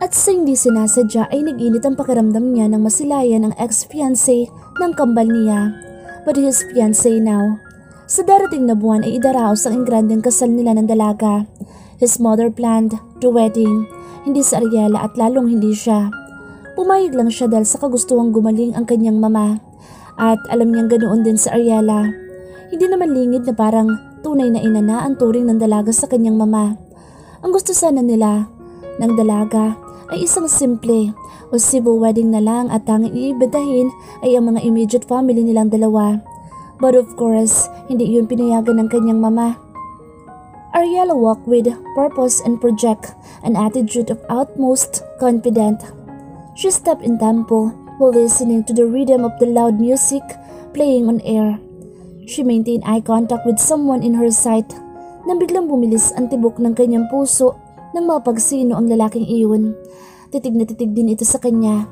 At sa hindi sinasadya ay nag-init ang pakiramdam niya nang masilayan ang ex-fiancé ng kambal niya, but his fiancé now. Sa darating na buwan ay idaraos ang ingrandeng kasal nila ng dalaga. His mother planned the wedding, hindi si Ariela at lalong hindi siya. Pumayag lang siya dahil sa kagustuhang gumaling ang kanyang mama. At alam niyang ganoon din si Ariela. Hindi naman lingid na parang tunay na ina na ang turing ng dalaga sa kanyang mama. Ang gusto sana nila ng dalaga ay isang simple o civil wedding na lang at tanging iibadahin ay ang mga immediate family nilang dalawa. But of course, hindi yun pinayagan ng kanyang mama. Ariela walked with purpose and project an attitude of utmost confidence. She stepped in tempo while listening to the rhythm of the loud music playing on air. She maintained eye contact with someone in her sight nang biglang bumilis ang tibok ng kanyang puso nang mapagsino ang lalaking iyon. Titig na titig din ito sa kanya.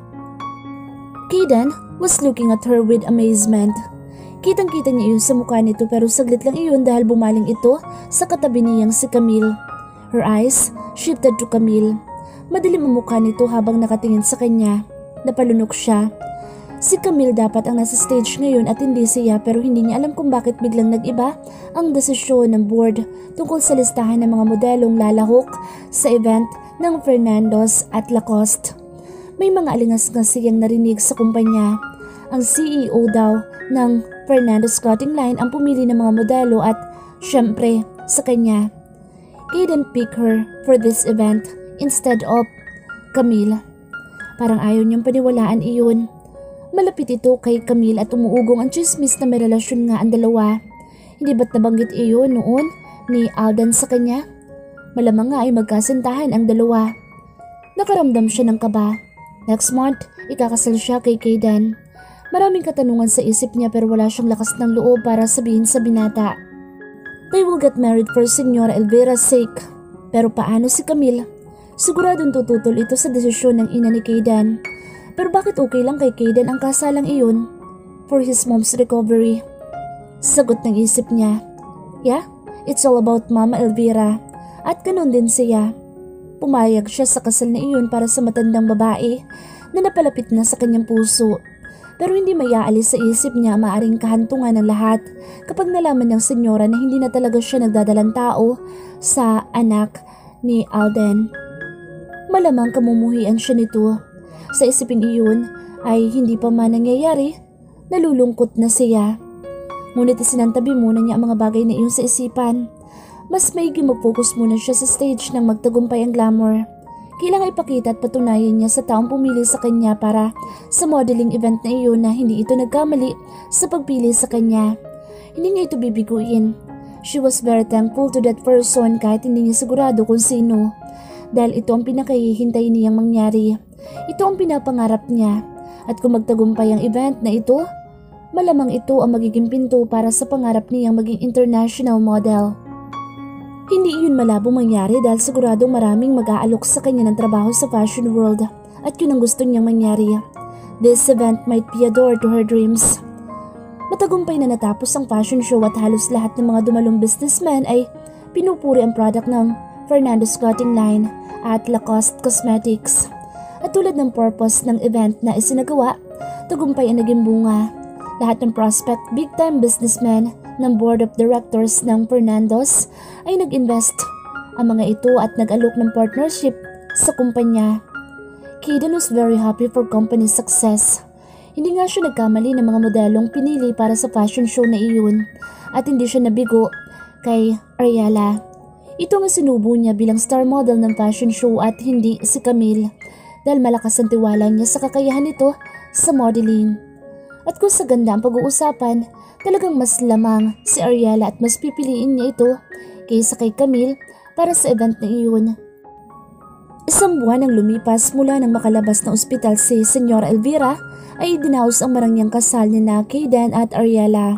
Kayden was looking at her with amazement. Kitang-kita niya iyon sa mukha nito pero saglit lang iyon dahil bumaling ito sa katabi niyang si Camille. Her eyes shifted to Camille. Madilim ang mukha nito habang nakatingin sa kanya. Napalunok siya. Si Camille dapat ang nasa stage ngayon at hindi siya pero hindi niya alam kung bakit biglang nag-iba ang desisyon ng board tungkol sa listahan ng mga modelong lalahok sa event ng Fernando's at Lacoste. May mga alingas-ngas siyang narinig sa kumpanya. Ang CEO daw ng Fernando's Clothing Line ang pumili ng mga modelo at syempre sa kanya. Kayden picked her for this event instead of Camille. Parang ayaw niyang paniwalaan iyon. Malapit ito kay Camille at umuugong ang chismis na may relasyon nga ang dalawa. Hindi ba't nabanggit iyon noon ni Alden sa kanya? Malamang nga ay magkasintahan ang dalawa. Nakaramdam siya ng kaba. Next month, ikakasal siya kay Kayden. Maraming katanungan sa isip niya pero wala siyang lakas ng loob para sabihin sa binata. They will get married for Señora Elvira's sake. Pero paano si Camille? Siguradong tututol ito sa desisyon ng ina ni Kayden. Pero bakit okay lang kay Kayden ang kasalang iyon? For his mom's recovery. Sagot ng isip niya. Yeah, it's all about Mama Elvira. At ganun din siya. Pumayag siya sa kasal na iyon para sa matandang babae na napalapit na sa kanyang puso. Pero hindi mayaalis sa isip niya maaring kahantungan ng lahat kapag nalaman ng senyora na hindi na talaga siya nagdadalang tao sa anak ni Alden. Malamang kamumuhian siya nito. Sa isipin iyon ay hindi pa man nangyayari, nalulungkot na siya. Ngunit isinantabi muna niya ang mga bagay na iyon sa isipan. Mas maigi mag-focus muna siya sa stage nang magtagumpay ang glamour. Kailangan ipakita at patunayan niya sa taong pumili sa kanya para sa modeling event na iyon na hindi ito nagkamali sa pagpili sa kanya. Hindi niya ito bibiguin. She was very thankful to that person kahit hindi niya sigurado kung sino. Dahil ito ang pinakahihintay niyang mangyari. Ito ang pinapangarap niya. At kung magtagumpay ang event na ito, malamang ito ang magiging pinto para sa pangarap niyang maging international model. Hindi iyon malabo mangyari dahil siguradong maraming mag-aalok sa kanya ng trabaho sa fashion world at yun ang gusto niyang mangyari. This event might be a door to her dreams. Matagumpay na natapos ang fashion show at halos lahat ng mga dumalong businessmen ay pinupuri ang product ng Fernando's Clothing Line at Lacoste Cosmetics. At tulad ng purpose ng event na isinagawa, tagumpay ang naging bunga. Lahat ng prospect big-time businessmen ng board of directors ng Fernando's ay nag-invest ang mga ito at nag-alok ng partnership sa kumpanya. Kayden was very happy for company's success. Hindi nga siya nagkamali ng mga modelong pinili para sa fashion show na iyon at hindi siya nabigo kay Ariela. Ito nga sinubo niya bilang star model ng fashion show at hindi si Camille dahil malakas ang tiwala niya sa kakayahan nito sa modeling. At kung sa ganda ang pag-uusapan, talagang mas lamang si Ariela at mas pipiliin niya ito kaysa kay Camille para sa event na iyon. Isang buwan ang lumipas mula nang makalabas ng ospital si Señora Elvira ay dinaos ang marangyang kasal ni Kayden at Ariela.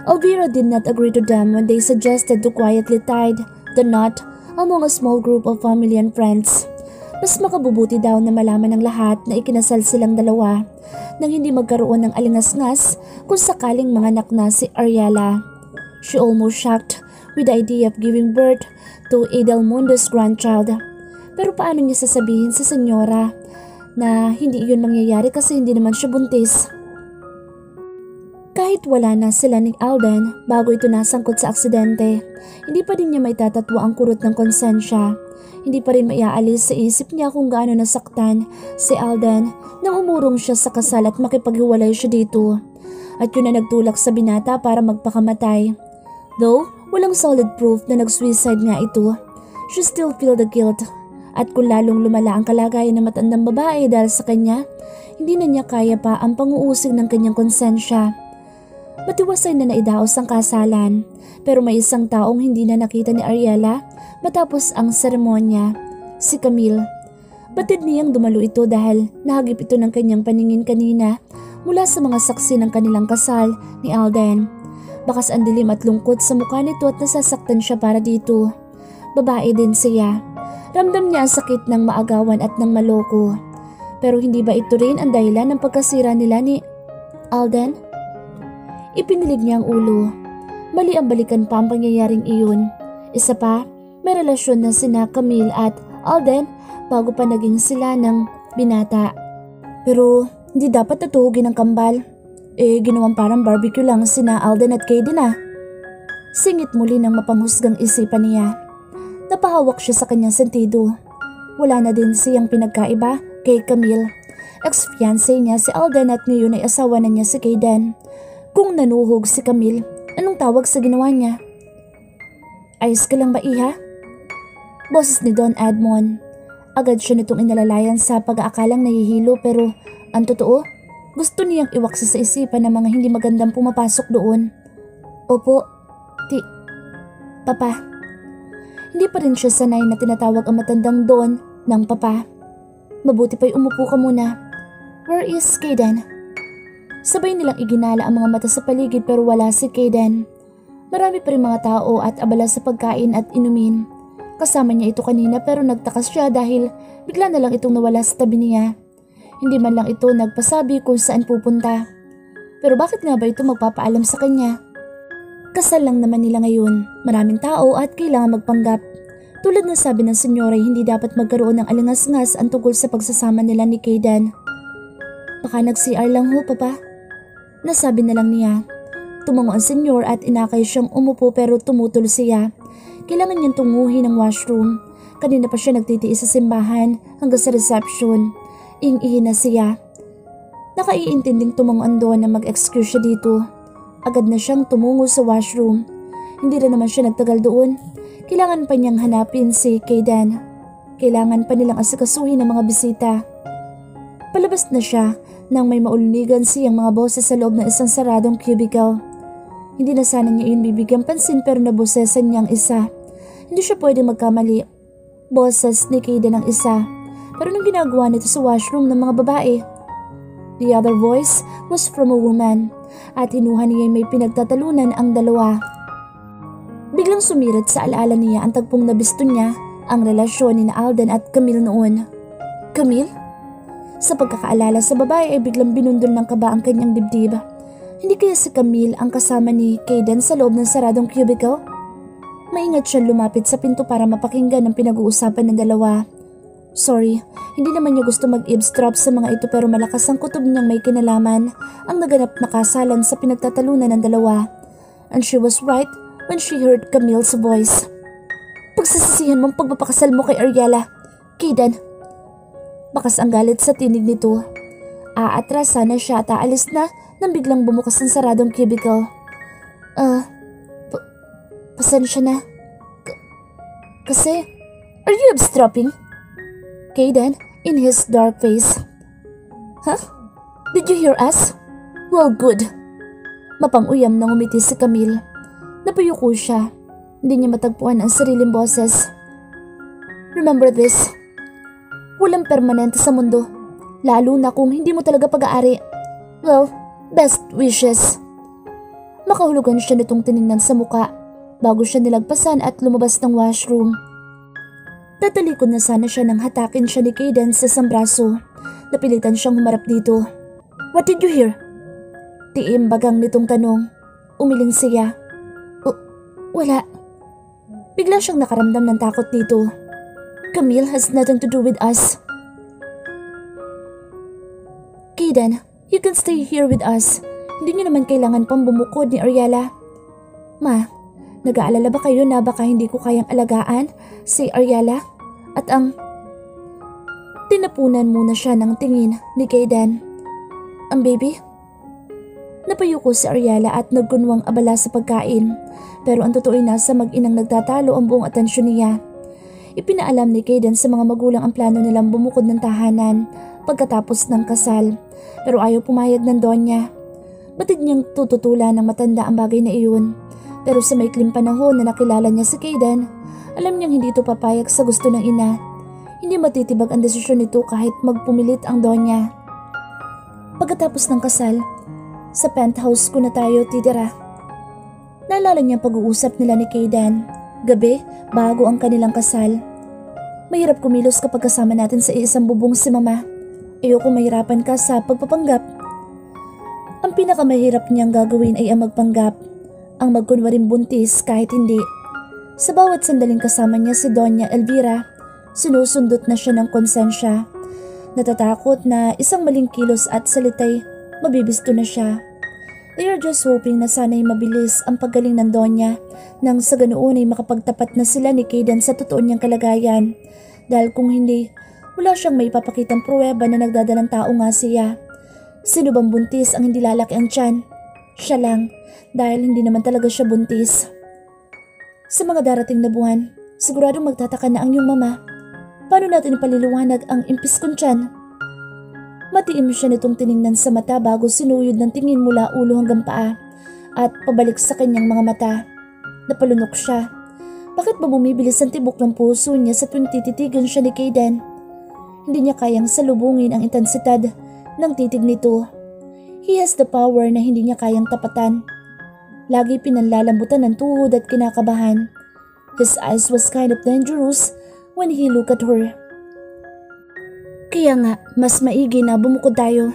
Elvira did not agree to them when they suggested to quietly tie the knot among a small group of family and friends. Mas makabubuti daw na malaman ng lahat na ikinasal silang dalawa nang hindi magkaroon ng alingas-ngas kung sakaling manganak na si Ariela. She almost shocked with the idea of giving birth to Edelmundo's grandchild. Pero paano niya sasabihin sa senyora na hindi iyon mangyayari kasi hindi naman siya buntis? Kahit wala na sila ni Alden bago ito nasangkot sa aksidente, hindi pa din niya maitatatwa ang kurot ng konsensya. Hindi pa rin maiaalis sa isip niya kung gaano nasaktan si Alden nang umurong siya sa kasal at makipaghiwalay siya dito. At yun na nagtulak sa binata para magpakamatay. Though, walang solid proof na nag-suicide nga ito, she still feel the guilt. At kung lalong lumala ang kalagayan ng matandang babae dahil sa kanya, hindi na niya kaya pa ang panguusig ng kanyang konsensya. Matiwasay na naidaos ang kasalan, pero may isang taong hindi na nakita ni Ariela matapos ang seremonya, si Camille. Batid niyang dumalo ito dahil nahagip ito ng kanyang paningin kanina mula sa mga saksi ng kanilang kasal ni Alden. Bakas ang dilim at lungkot sa mukha nito at nasasaktan siya para dito. Babae din siya. Ramdam niya ang sakit ng maagawan at ng maloko. Pero hindi ba ito rin ang dahilan ng pagkasira nila ni Alden? Ipinilig niya ang ulo. Mali ang balikan pa ang pangyayaring iyon. Isa pa, may relasyon na sina Camille at Alden bago pa naging sila ng binata. Pero hindi dapat natuhugin ang kambal. Ginawang parang barbecue lang sina Alden at Kaden ah. Singit muli ng mapanghusgang isipan niya. Napahawak siya sa kanyang sentido. Wala na din siyang pinagkaiba kay Camille. Ex-fiancé niya si Alden at ngayon ay asawa na niya si Kaden. Kung nanuhog si Camille, anong tawag sa ginawa niya? Ayos ka lang ba, iha? Boses ni Don Edmond. Agad siya nitong inalalayan sa pag-aakalang nahihilo pero ang totoo, gusto niyang iwaksa sa isipan ng mga hindi magandang pumapasok doon. Opo, Papa. Hindi pa rin siya sanay na tinatawag ang matandang Don ng Papa. Mabuti pa'y umupo ka muna. Where is Kaden? Sabay nilang iginala ang mga mata sa paligid pero wala si Kaden. Marami pa rin mga tao at abala sa pagkain at inumin. Kasama niya ito kanina pero nagtakas siya dahil bigla na lang itong nawala sa tabi niya. Hindi man lang ito nagpasabi kung saan pupunta. Pero bakit nga ba ito magpapaalam sa kanya? Kasal lang naman nila ngayon. Maraming tao at kailangan magpanggap. Tulad ng sabi ng senyora, hindi dapat magkaroon ng alingas-ngas ang tungkol sa pagsasama nila ni Kaden. Baka nag-CR lang ho, Papa. Nasabi na lang niya. Tumango ang senyor at inakay siyang umupo pero tumutol siya. Kailangan niyang tunguhin ang washroom. Kanina pa siya nagtitiis sa simbahan hanggang sa reception. Ing-ihi na siya. Nakaiintinding tumango ang Don na mag-excuse siya dito. Agad na siyang tumungo sa washroom. Hindi rin naman siya nagtagal doon. Kailangan pa niyang hanapin si Kaden. Kailangan pa nilang asikasuhin ang mga bisita. Palabas na siya nang may maulunigan siyang mga boses sa loob ng isang saradong cubicle. Hindi na sana niya iyon bibigyan pansin pero nabosesan niyang isa. Hindi siya pwedeng magkamali. Boses ni Kaden ang isa. Pero nung ginagawa nito sa washroom ng mga babae? The other voice was from a woman at hinuha niya may pinagtatalunan ang dalawa. Biglang sumirat sa alaala niya ang tagpong nabisto niya ang relasyon ni Alden at Camille noon. Camille? Sa pagkakaalala sa babae ay biglang binundol ng kaba ang kanyang dibdib. Hindi kaya si Camille ang kasama ni Kaden sa loob ng saradong cubicle? Maingat siyang lumapit sa pinto para mapakinggan ang pinag-uusapan ng dalawa. Sorry, hindi naman niya gusto mag-eavesdrop sa mga ito pero malakas ang kutob niyang may kinalaman ang naganap na kasalan sa pinagtatalunan ng dalawa. And she was right when she heard Camille's voice. Pagsasisihan mong pagpapakasal mo kay Ariela, Kaden. Bakas ang galit sa tinig nito. Aatras sana siya at aalis na nang biglang bumukas ang saradong cubicle. Pasensya na. Kasi, are you eavesdropping? Kaden in his dark face. Huh? Did you hear us? Well, good. Mapang-uyam nang umiti si Camille. Napayuko siya. Hindi niya matagpuan ang sariling boses. Remember this. Walang permanente sa mundo. Lalo na kung hindi mo talaga pag-aari. Well, best wishes. Makahulugan siya nitong tiningnan sa muka bago siya nilagpasan at lumabas ng washroom. Tatalikod na sana siya nang hatakin siya ni Kaden sa isang braso. Napilitan siyang humarap dito. What did you hear? Tiimbagang nitong tanong. Umiling siya. Wala. Bigla siyang nakaramdam ng takot dito. Camille has nothing to do with us. Kayden, you can stay here with us. Hindi niyo naman kailangan pang bumukod ni Ariella. Ma, nag-aalala ba kayo na baka hindi ko kayang alagaan si Ariella? At tinapunan muna siya ng tingin ni Kayden. Ang baby? Napayuko si Ariella at nagkunwang abala sa pagkain. Pero ang totoo ay nasa mag-inang nagtatalo ang buong atensyon niya. Ipinaalam ni Kayden sa mga magulang ang plano nilang bumukod ng tahanan pagkatapos ng kasal. Pero ayaw pumayag ng Donya. Batid niyang tututulan ng matanda ang bagay na iyon. Pero sa maikling panahon na nakilala niya si Kayden, alam niyang hindi ito papayag sa gusto ng ina. Hindi matitibag ang desisyon nito kahit magpumilit ang Donya. Pagkatapos ng kasal, sa penthouse ko na tayo titira. Naalala niyang pag-uusap nila ni Kayden, gabi bago ang kanilang kasal. Mahirap kumilos kapag kasama natin sa isang bubong si Mama. Ayoko mahirapan ka sa pagpapanggap. Ang pinakamahirap niyang gagawin ay ang magpanggap, ang magkunwaring buntis kahit hindi. Sa bawat sandaling kasama niya si Doña Elvira, sinusundot na siya ng konsensya. Natatakot na isang maling kilos at salitay mabibisto na siya. They are just hoping na sana'y mabilis ang paggaling ng Donya nang sa ganoon ay makapagtapat na sila ni Kayden sa totoo niyang kalagayan. Dahil kung hindi, wala siyang may papakitang pruweba na nagdadalang tao nga siya. Sino bang buntis ang hindi lalaki ang tiyan? Siya lang, dahil hindi naman talaga siya buntis. Sa mga darating na buwan, siguradong magtataka na ang iyong mama. Paano natin ipaliliwanag ang impis kong tiyan? Matiim siya nitong tiningnan sa mata bago sinuyod ng tingin mula ulo hanggang paa at pabalik sa kanyang mga mata. Napalunok siya. Bakit ba bumibilis ang tibok ng puso niya sa tuwing tititigan siya ni Kayden? Hindi niya kayang salubungin ang intensidad ng titig nito. He has the power na hindi niya kayang tapatan. Lagi pinanlalambutan ng tuhod at kinakabahan. His eyes was kind of dangerous when he looked at her. Kaya nga, mas maigi na bumukod tayo.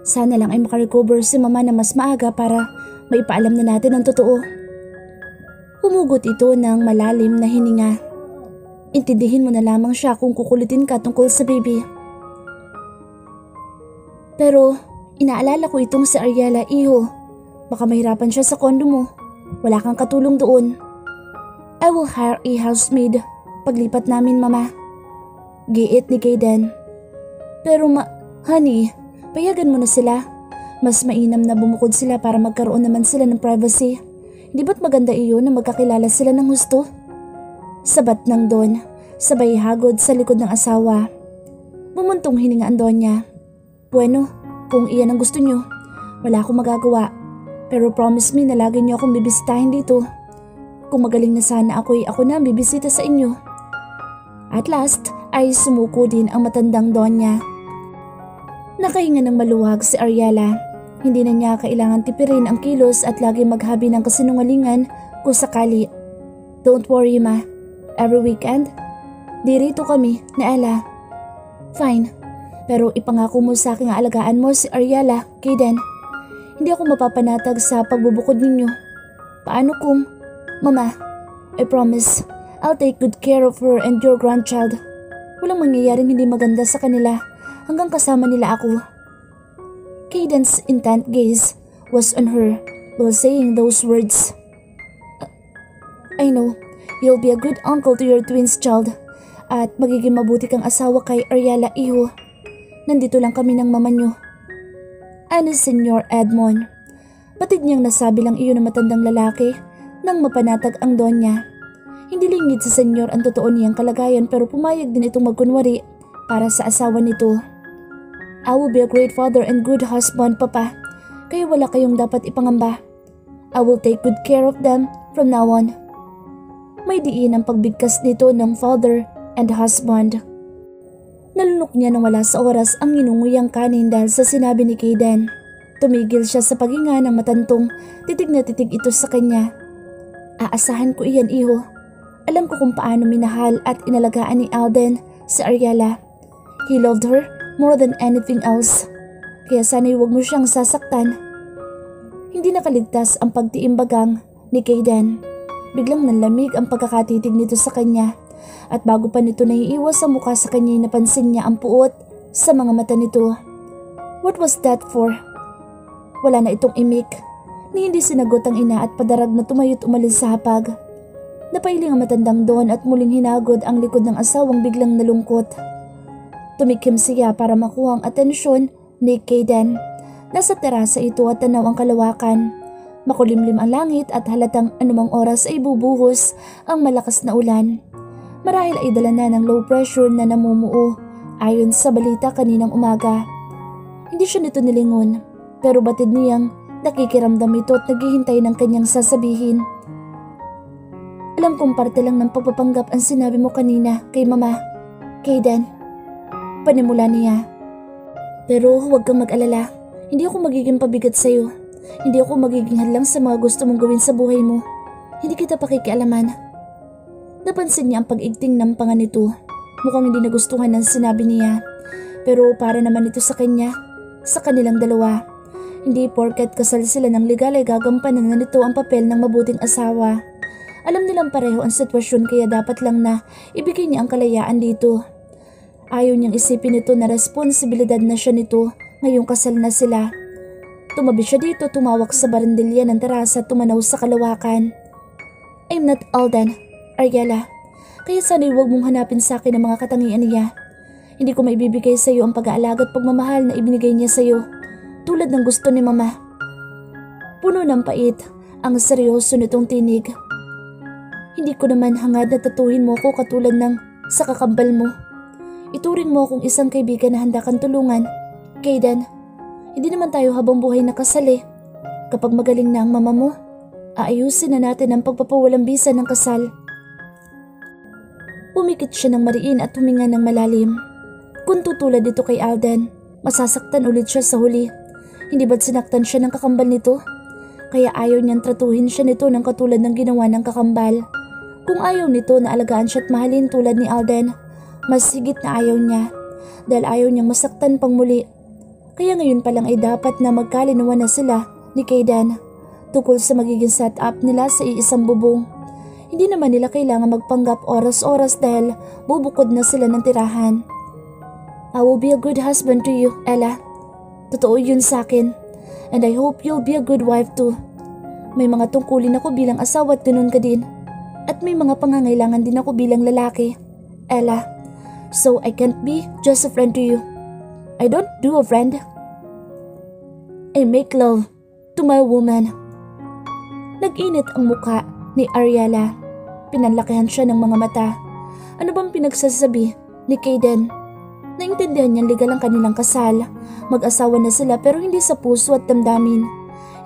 Sana lang ay makarecover si Mama na mas maaga para maipaalam na natin ang totoo. Humugot ito ng malalim na hininga. Intindihin mo na lamang siya kung kukulitin ka tungkol sa baby. Pero inaalala ko itong si Ariella, iho. Baka mahirapan siya sa kondo mo. Wala kang katulong doon. I will hire a housemaid paglipat namin, Mama. Giit ni Kayden. Pero honey, payagan mo na sila. Mas mainam na bumukod sila para magkaroon naman sila ng privacy. Di ba't maganda iyon na magkakilala sila ng husto? Sabat ng Don, sabay hagod sa likod ng asawa. Bumuntong hininga ang Donya. Bueno, kung iyan ang gusto nyo, wala akong magagawa. Pero promise me na lagi nyo akong bibisitahin dito. Kung magaling na sana ako na ang bibisita sa inyo. At last ay sumuko din ang matandang Donya. Nakahinga ng maluwag si Ariella. Hindi na niya kailangan tipirin ang kilos at lagi maghabi ng kasinungalingan kung sakali. Don't worry, Ma. Every weekend, dirito kami na Ella. Fine. Pero ipangako mo sa aking alagaan mo si Ariella, Kayden. Hindi ako mapapanatag sa pagbubukod ninyo. Paano kung, Mama, I promise, I'll take good care of her and your grandchild. Walang mangyayaring hindi maganda sa kanila hanggang kasama nila ako. Kayden's intent gaze was on her while saying those words. I know, you'll be a good uncle to your twins child at magiging mabuti kang asawa kay Ariella, iho. Nandito lang kami ng mama nyo. Ano, Senyor Edmond? Batid niyang nasabi lang iyon ng matandang lalaki nang mapanatag ang Donya. Hindi lingid sa senyor ang totoo niyang kalagayan pero pumayag din itong magkunwari para sa asawa nito. I will be a great father and good husband, Papa. Kaya wala kayong dapat ipangamba. I will take good care of them from now on. May diin ang pagbigkas nito ng father and husband. Nalunok niya nang wala sa oras ang inunguyang kanin dahil sa sinabi ni Kayden. Tumigil siya sa paghinga ng matantong titig na titig ito sa kanya. Aasahan ko iyan, iho. Alam ko kung paano minahal at inalagaan ni Alden si Ariella. He loved her more than anything else. Kaya sana'y huwag mo siyang sasaktan. Hindi nakaligtas ang pagtiimbagang ni Kayden. Biglang nanlamig ang pagkakatitig nito sa kanya at bago pa nito naiiwas ang mukha sa kanya napansin niya ang puot sa mga mata nito. What was that for? Wala na itong imik, ni hindi sinagot ang ina at padarag na tumayot umalis sa hapag. Napailing ang matandang Don at muling hinagod ang likod ng asawang biglang nalungkot. Tumikim siya para makuha ang atensyon ni Kayden. Nasa terasa ito at tanaw ang kalawakan. Makulimlim ang langit at halatang anumang oras ay bubuhos ang malakas na ulan. Marahil ay dala na ng low pressure na namumuo ayon sa balita kaninang umaga. Hindi siya nito nilingon, pero batid niyang nakikiramdam ito at naghihintay ng kanyang sasabihin. Alam kong parte lang ng pagpapanggap ang sinabi mo kanina kay Mama, Kayden. Panimula niya. Pero huwag kang mag-alala, hindi ako magiging pabigat sa'yo. Hindi ako magiging hadlang sa mga gusto mong gawin sa buhay mo. Hindi kita pakikialaman. Napansin niya ang pag-igting ng panga nito. Mukhang hindi nagustuhan ng sinabi niya. Pero para naman ito sa kanya, sa kanilang dalawa. Hindi porket kasal sila ng legal ay gagampanan na nito ang papel ng mabuting asawa. Alam nilang pareho ang sitwasyon kaya dapat lang na ibigay niya ang kalayaan dito. Ayaw niyang isipin nito na responsibilidad na siya nito ngayong kasal na sila. Tumabi siya dito, tumawak sa barandilya ng terasa at tumanaw sa kalawakan. I'm not Alden, Ariella. Kaya sana'y huwag mong hanapin sa akin ang mga katangian niya. Hindi ko maibibigay sa iyo ang pag-aalaga at pagmamahal na ibinigay niya sa iyo, tulad ng gusto ni Mama. Puno ng pait ang seryoso nitong tinig. Hindi ko naman hangad na tatuhin mo ko katulad ng sa kakambal mo. Ituring mo akong isang kaibigan na handa kang tulungan, Kayden. Hindi naman tayo habang buhay nakasal. Kapag magaling na ang mama mo, aayusin na natin ang pagpapawalang bisa ng kasal. Pumikit siya ng mariin at huminga ng malalim. Kung tutulad dito kay Alden, masasaktan ulit siya sa huli. Hindi ba't sinaktan siya ng kakambal nito? Kaya ayaw niyang tratuhin siya nito ng katulad ng ginawa ng kakambal. Kung ayaw nito na alagaan siya at mahalin tulad ni Alden, mas higit na ayaw niya dahil ayaw niyang masaktan pang muli. Kaya ngayon pa lang ay dapat na magkalinawan na sila ni Kayden tungkol sa magiging setup nila sa iisang bubong. Hindi naman nila kailangan magpanggap oras-oras dahil bubukod na sila ng tirahan. I will be a good husband to you, Ella. Totoo yun sa akin. And I hope you'll be a good wife too. May mga tungkulin ako bilang asawa at ganun ka din. At may mga pangangailangan din ako bilang lalaki, Ella. So I can't be just a friend to you. I don't do a friend. I make love to my woman. Nag-init ang mukha ni Ariella. Pinanlakihan siya ng mga mata. Ano bang pinagsasabi ni Kayden? Naintindihan niyang legal ang kanilang kasal. Mag-asawa na sila pero hindi sa puso at damdamin.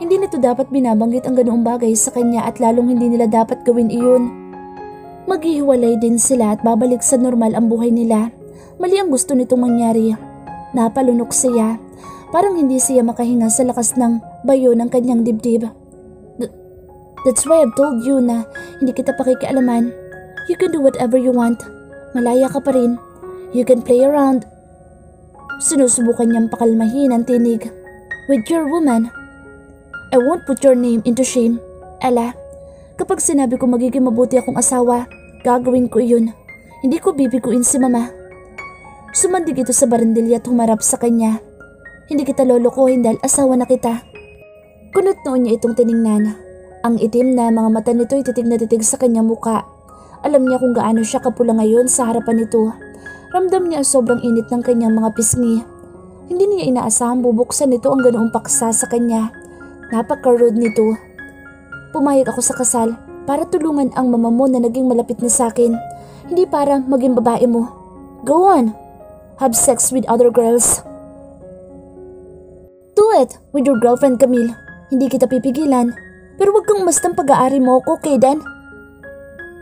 Hindi nito dapat binabanggit ang ganoong bagay sa kanya at lalong hindi nila dapat gawin iyon. Maghihiwalay din sila at babalik sa normal ang buhay nila. Mali ang gusto nitong mangyari. Napalunok siya. Parang hindi siya makahinga sa lakas ng bayo ng kanyang dibdib. That's why I've told you na hindi kita pakikialaman. You can do whatever you want. Malaya ka pa rin. You can play around. Sinusubukan niyang pakalmahin ang tinig. With your woman. I won't put your name into shame, Ella. Kapag sinabi ko magiging mabuti akong asawa, gagawin ko iyon. Hindi ko bibiguin si Mama. Sumandig ito sa barandilya at humarap sa kanya. Hindi kita lolokohin dahil asawa na kita. Kunot noon niya itong tiningnan. Ang itim na mga mata nito ay titig na titig sa kanyang muka. Alam niya kung gaano siya kapula ngayon sa harapan nito. Ramdam niya ang sobrang init ng kanyang mga pisngi. Hindi niya inaasahang bubuksan nito ang ganoong paksa sa kanya. Napaka-rude nito. Pumayag ako sa kasal para tulungan ang mama mo na naging malapit na sa akin. Hindi para maging babae mo. Go on. Have sex with other girls. Do it with your girlfriend, Camille. Hindi kita pipigilan. Pero wag kang umastang pag-aari mo ako, Kayden.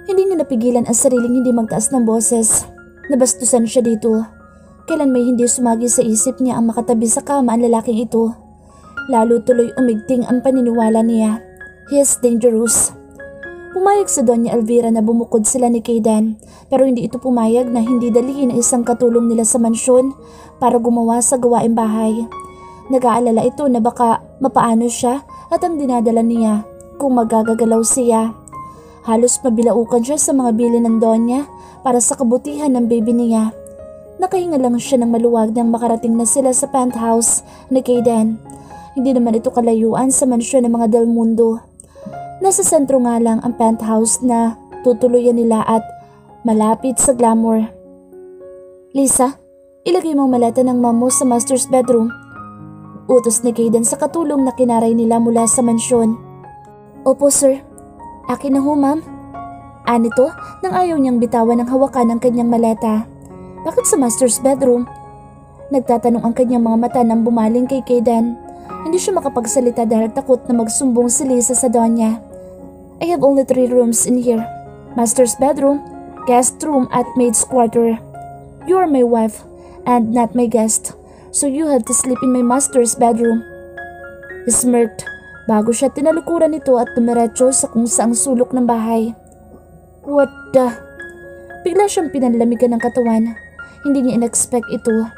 Hindi niya napigilan ang sariling hindi magtaas ng boses. Nabastusan siya dito. Kailan may hindi sumagi sa isip niya ang makatabi sa kama ang lalaking ito. Lalo tuloy umigting ang paniniwala niya. He is dangerous. Pumayag sa Doña Elvira na bumukod sila ni Kayden, pero hindi ito pumayag na hindi dalhin ang isang katulong nila sa mansyon para gumawa sa gawaing bahay. Nag-aalala ito na baka mapaano siya at ang dinadala niya kung magagagalaw siya. Halos mabilaukan siya sa mga bili ng Donya para sa kabutihan ng baby niya. Nakahinga lang siya ng maluwag nang makarating na sila sa penthouse ni Kayden. Hindi naman ito kalayuan sa mansyon ng mga Del Mundo. Nasa sentro nga lang ang penthouse na tutuluyan nila at malapit sa glamour. Lisa, ilagay mo ang maleta ng mom mo sa master's bedroom. Utos ni Kayden sa katulong na kinaray nila mula sa mansyon. Opo sir, akin na ho ma'am. Anito nang ayaw niyang bitawan ng hawakan ng kanyang maleta. Bakit sa master's bedroom? Nagtatanong ang kanyang mga mata nang bumaling kay Kayden. Hindi siya makapagsalita dahil takot na magsumbong si Lisa sa donya. I have only 3 rooms in here. Master's bedroom, guest room at maid's quarter. You are my wife and not my guest, so you have to sleep in my master's bedroom. He smirked bago siya tinalukuran nito at tumiretso sa kung saang sulok ng bahay. What the? Bigla siyang pinanlamigan ng katawan. Hindi niya in-expect ito.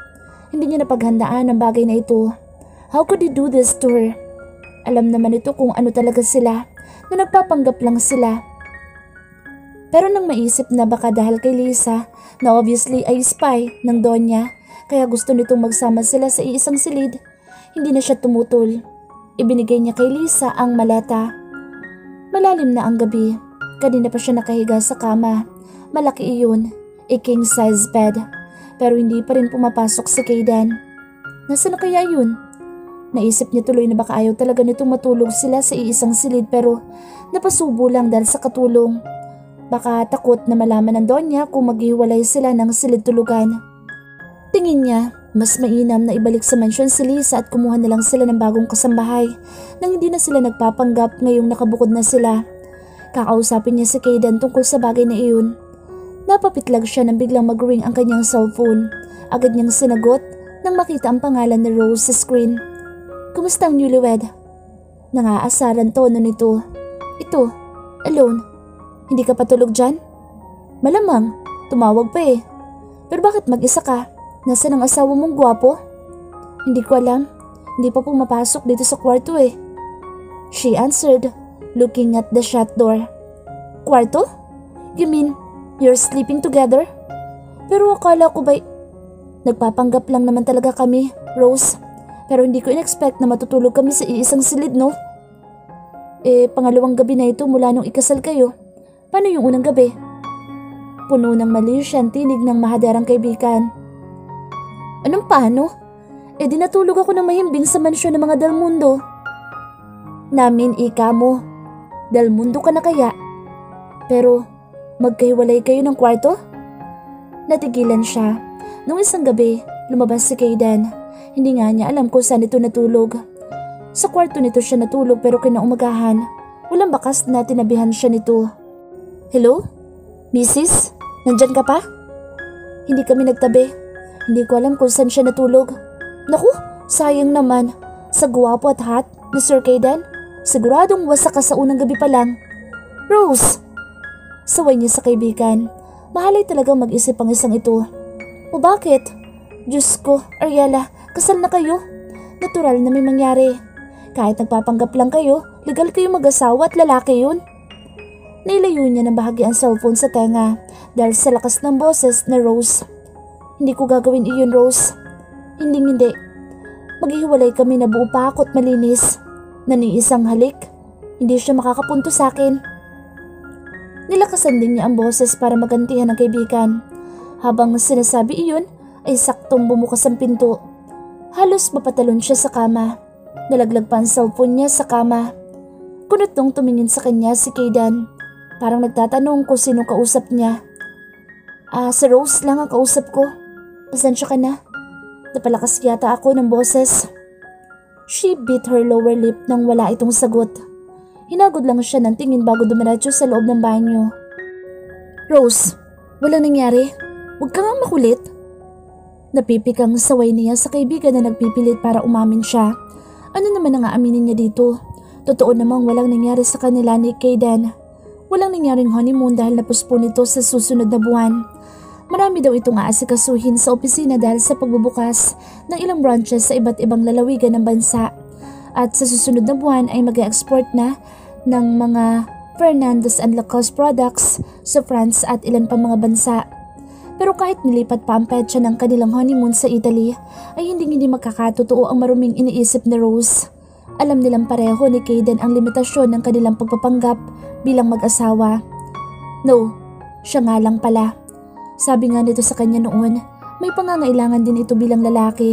Hindi niya napaghandaan ang bagay na ito. How could he do this to her? Alam naman ito kung ano talaga sila, na nagpapanggap lang sila. Pero nang maisip na baka dahil kay Lisa, na obviously ay spy ng donya, kaya gusto nitong magsama sila sa iisang silid, hindi na siya tumutol. Ibinigay niya kay Lisa ang maleta. Malalim na ang gabi. Kanina pa siya nakahiga sa kama. Malaki iyon, a king size bed. Pero hindi pa rin pumapasok si Kayden. Nasaan na kaya yun? Naisip niya tuloy na baka ayaw talaga nitong matulog sila sa iisang silid pero napasubo lang dahil sa katulong. Baka takot na malaman ng donya kung maghiwalay sila ng silid tulugan. Tingin niya, mas mainam na ibalik sa mansyon si Lisa at kumuha na lang sila ng bagong kasambahay nang hindi na sila nagpapanggap ngayong nakabukod na sila. Kakausapin niya si Kayden tungkol sa bagay na iyon. Napapitlag siya nang biglang mag-ring ang kanyang cellphone. Agad niyang sinagot nang makita ang pangalan ni Rose sa screen. Kumusta ang newlywed? Nangaasaran tono nito. Ito, alone. Hindi ka patulog dyan? Malamang, tumawag pa eh. Pero bakit mag-isa ka? Nasaan ang asawa mong gwapo? Hindi ko alam. Hindi pa pumapasok dito sa kwarto eh. She answered, looking at the shut door. Kwarto? You mean, you're sleeping together? Pero akala ko ba'y... Nagpapanggap lang naman talaga kami, Rose. Pero hindi ko in-expect na matutulog kami sa iisang silid, no? Pangalawang gabi na ito mula nung ikasal kayo. Paano yung unang gabi? Puno ng mali siyang tinig ng mahaderang kaibigan. Anong paano? Di natulog ako ng mahimbing sa mansyon ng mga Del Mundo. Namin ika mo. Del Mundo ka na kaya? Pero magkahiwalay kayo ng kwarto? Natigilan siya. Nung isang gabi, lumabas si Kayden. Hindi nga niya alam kung saan ito natulog. Sa kwarto nito siya natulog pero kinaumagahan, walang bakas na tinabihan siya nito. Hello? Mrs.? Nandyan ka pa? Hindi kami nagtabi. Hindi ko alam kung saan siya natulog. Naku, sayang naman. Sa gwapo at hot ni Sir Kayden, siguradong wasak ka sa unang gabi pa lang. Rose! Saway niya sa kaibigan. Mahalay talagang mag-isip ang isang ito. O bakit? Diyos ko, Ariela, kasal na kayo? Natural na may mangyari. Kahit nagpapanggap lang kayo, legal kayo mag-asawa at lalaki yun. Nailayo niya ng bahagi ang cellphone sa tenga dahil sa lakas ng boses na Rose. Hindi ko gagawin iyon, Rose. Hindi. Maghihiwalay kami na buo pa ako at malinis. Na ni isang halik, hindi siya makakapunto sa akin. Nilakasan din niya ang boses para magantihan ang kaibigan. Habang sinasabi iyon, ay saktong bumukas ang pinto. Halos mapatalon siya sa kama. Nalaglag pa ang cellphone niya sa kama. Kunot nung tumingin sa kanya si Kayden. Parang nagtatanong kung sino kausap niya. Si Rose lang ang kausap ko. Pasensya ka na. Napalakas yata ako ng boses. She bit her lower lip nang wala itong sagot. Hinagod lang siya ng tingin bago dumiretso sa loob ng banyo. Rose, walang nangyari. Huwag ka nga makulit. Napipikang saway niya sa kaibigan na nagpipilit para umamin siya. Ano naman ang aaminin niya dito? Totoo namang walang nangyari sa kanila ni Kayden. Walang nangyaring honeymoon dahil napuspon ito sa susunod na buwan. Marami daw itong aasikasuhin sa opisina dahil sa pagbubukas ng ilang branches sa iba't ibang lalawigan ng bansa. At sa susunod na buwan ay mag-export na ng mga Fernandez and Lacoste products sa France at ilan pa mga bansa. Pero kahit nilipat pa ang petsa ng kanilang honeymoon sa Italy, ay hindi magkakatotoo ang maruming iniisip ni Rose. Alam nilang pareho ni Kayden ang limitasyon ng kanilang pagpapanggap bilang mag-asawa. No, siya nga lang pala. Sabi nga nito sa kanya noon, may pangangailangan din ito bilang lalaki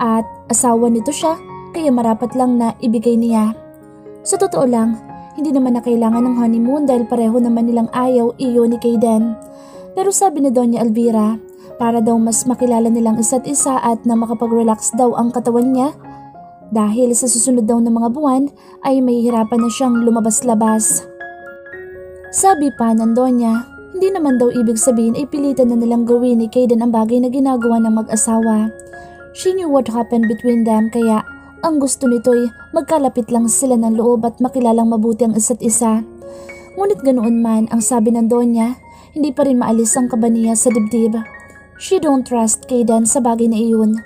at asawa nito siya kaya marapat lang na ibigay niya. Sa totoo lang, hindi naman na kailangan ng honeymoon dahil pareho naman nilang ayaw iyo ni Kayden. Pero sabi ni Doña Elvira, para daw mas makilala nilang isa't isa at na makapag-relax daw ang katawan niya, dahil sa susunod daw na mga buwan ay mahihirapan na siyang lumabas-labas. Sabi pa ng Doña, hindi naman daw ibig sabihin ay pilitan na nilang gawin ni Kayden ang bagay na ginagawa ng mag-asawa. She knew what happened between them kaya ang gusto nito ay magkalapit lang sila ng loob at makilalang mabuti ang isa't isa. Ngunit ganoon man ang sabi ng Doña, hindi pa rin maalis ang kaba niya sa dibdib. She don't trust Kayden sa bagay na iyon.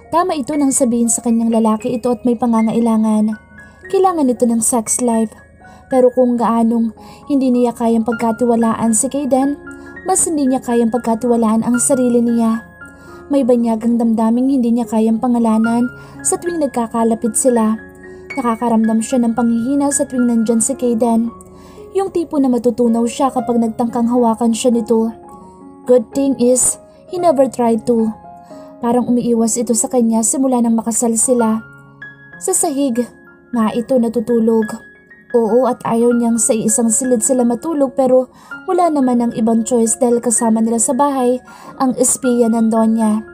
Tama ito nang sabihin sa kanyang lalaki ito at may pangangailangan. Kailangan ito ng sex life. Pero kung gaanong hindi niya kayang pagkatiwalaan si Kayden, mas hindi niya kayang pagkatiwalaan ang sarili niya. May banyagang damdaming hindi niya kayang pangalanan sa tuwing nagkakalapit sila. Nakakaramdam siya ng panghihina sa tuwing nandyan si Kayden. Yung tipo na matutunaw siya kapag nagtangkang hawakan siya nito. Good thing is, he never tried to. Parang umiiwas ito sa kanya simula nang makasal sila. Sa sahig, nga ito natutulog. Oo at ayaw niyang sa isang silid sila matulog pero wala naman ng ibang choice dahil kasama nila sa bahay ang espiya ng Doña.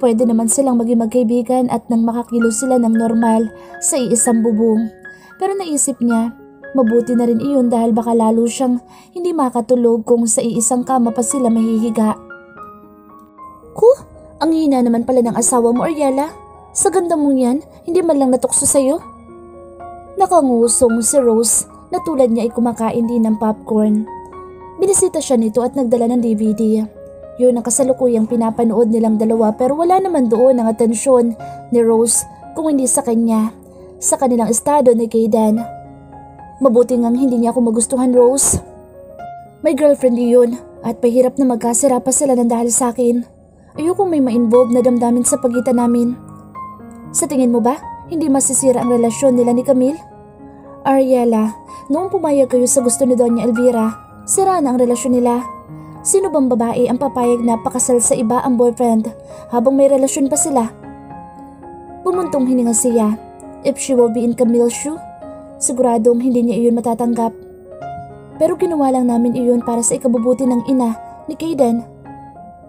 Pwede naman silang maging magkaibigan at nang makakilos sila ng normal sa iisang bubong. Pero naisip niya, mabuti na rin iyon dahil baka lalo siyang hindi makatulog kung sa iisang kama pa sila mahihiga. Ang hina naman pala ng asawa mo, Ariela. Sa ganda mong yan, hindi man lang natukso sa'yo. Nakangusong si Rose na tulad niya ay kumakain din ng popcorn. Binisita siya nito at nagdala ng DVD. Yun ang kasalukuyang pinapanood nilang dalawa pero wala naman doon ang atensyon ni Rose kung hindi sa kanya, sa kanilang estado ni Kayden. Mabuti ngang hindi niya ako magustuhan, Rose. May girlfriend yun at pahirap na magkasira pa sila ng dahil sa akin. Ayokong may ma-involve na damdamin sa pagitan namin. Sa tingin mo ba, hindi masisira ang relasyon nila ni Camille? Ariela, noong pumayag kayo sa gusto ni Doña Elvira, sira na ang relasyon nila. Sino bang babae ang papayag na pakasal sa iba ang boyfriend habang may relasyon pa sila? Bumuntong hininga siya. If she will be in Camille's shoe, siguradong hindi niya iyon matatanggap. Pero ginawa lang namin iyon para sa ikabubuti ng ina ni Kayden.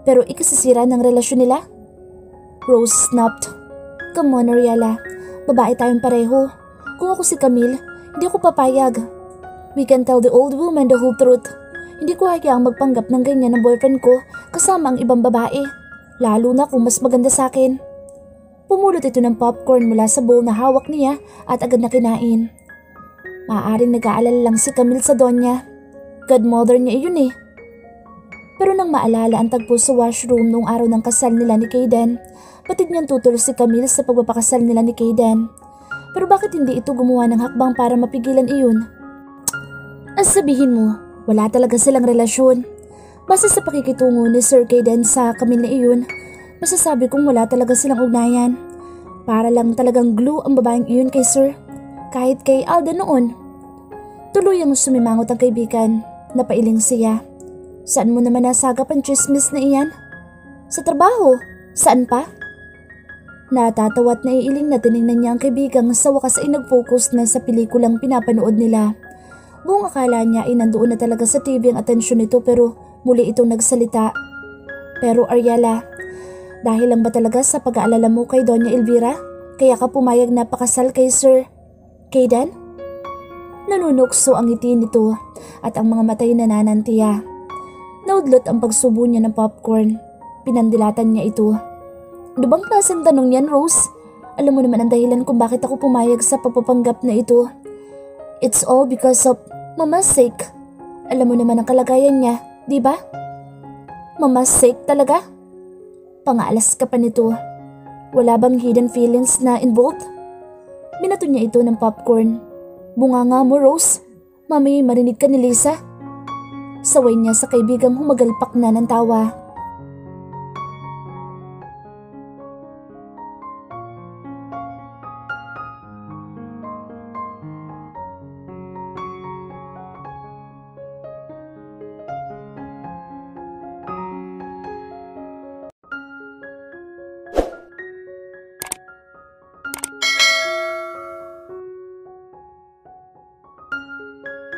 Pero ikasisira ng relasyon nila? Rose snapped. Come on, Ariela. Babae tayong pareho. Kung ako si Camille, hindi ako papayag. We can tell the old woman the whole truth. Hindi ko hayaang magpanggap ng ganyan ng boyfriend ko kasama ang ibang babae. Lalo na kung mas maganda sa akin. Pumulot ito ng popcorn mula sa bowl na hawak niya at agad na kinain. Maaaring nag-aalala lang si Camille sa Doña. Godmother niya iyon eh. Pero nang maalala ang tagpo sa washroom noong araw ng kasal nila ni Kayden, batid niyang tutol si Camille sa pagpapakasal nila ni Kayden. Pero bakit hindi ito gumawa ng hakbang para mapigilan iyon? Ang sabihin mo, wala talaga silang relasyon. Basta sa pakikitungo ni Sir Kayden sa Camille na iyon, masasabi kong wala talaga silang ugnayan. Para lang talagang glue ang babaeng iyon kay Sir, kahit kay Alda noon. Tuluyang sumimangot ang kaibigan, napailing siya. Saan mo naman nasagap ang chismis na iyan? Sa trabaho? Saan pa? Natatawa at naiiling na tinignan niya ang kaibigang sa wakas ay nag-focus na sa pelikulang pinapanood nila. Buong akala niya ay nandoon na talaga sa TV ang atensyon nito pero muli itong nagsalita. Pero Ariela, dahil lang ba talaga sa pag-aalala mo kay Doña Elvira? Kaya ka pumayag na pakasal kay Sir Kayden? Nanunukso ang ngiti nito at ang mga matay nananantiya. Naudlot ang pagsubo niya ng popcorn. Pinandilatan niya ito. Ano bang klaseng tanong yan, Rose? Alam mo naman ang dahilan kung bakit ako pumayag sa pagpapanggap na ito. It's all because of Mama's sake. Alam mo naman ang kalagayan niya, di ba? Mama's sake talaga? Pangalas ka pa nito. Wala bang hidden feelings na involved? Binato niya ito ng popcorn. Bunganga mo, Rose. Mami, marinig ka ni Lisa. Saway niya sa kaibigang humagalpak na ng tawa.